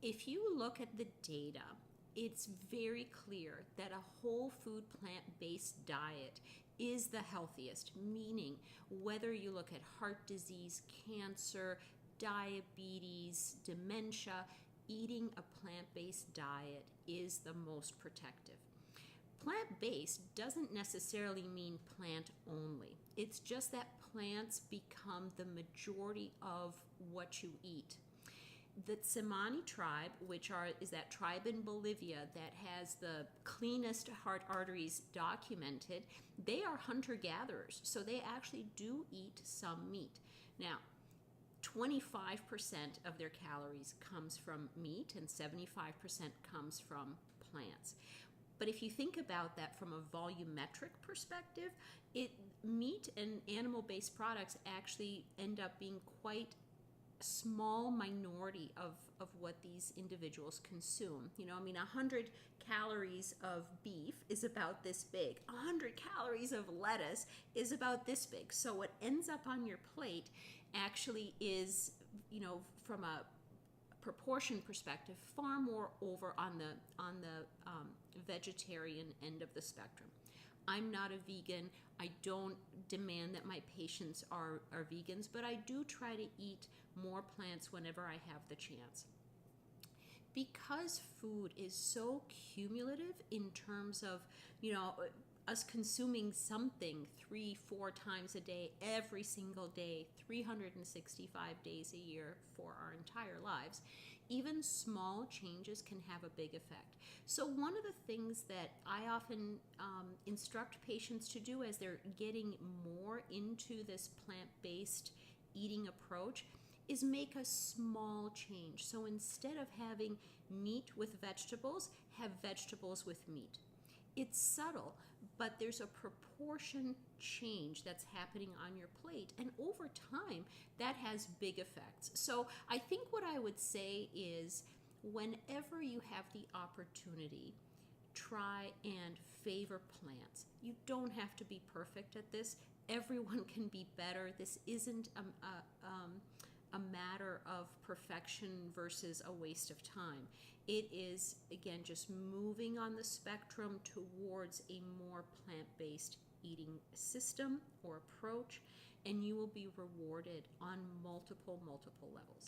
If you look at the data, it's very clear that a whole food plant-based diet is the healthiest, meaning whether you look at heart disease, cancer, diabetes, dementia, eating a plant-based diet is the most protective. Plant-based doesn't necessarily mean plant only. It's just that plants become the majority of what you eat. The Tsimane tribe, is that tribe in Bolivia that has the cleanest heart arteries documented, they are hunter-gatherers, so they actually do eat some meat. Now, 25% of their calories comes from meat and 75% comes from plants. But if you think about that from a volumetric perspective, meat and animal-based products actually end up being quite small minority of what these individuals consume. 100 calories of beef is about this big. 100 calories of lettuce is about this big. So what ends up on your plate actually is, from a proportion perspective, far more over on the vegetarian end of the spectrum. I'm not a vegan. I don't demand that my patients are vegans, but I do try to eat more plants whenever I have the chance. Because food is so cumulative in terms of, us consuming something 3-4 times a day, every single day, 365 days a year for our entire lives, even small changes can have a big effect. So one of the things that I often instruct patients to do as they're getting more into this plant-based eating approach is make a small change. So instead of having meat with vegetables, have vegetables with meat. It's subtle, but there's a proportion change that's happening on your plate, and over time that has big effects. So I think what I would say is, whenever you have the opportunity, try and favor plants. You don't have to be perfect at this. Everyone can be better. This isn't a matter of perfection versus a waste of time. It is, again, just moving on the spectrum towards a more plant-based eating system or approach, and you will be rewarded on multiple levels.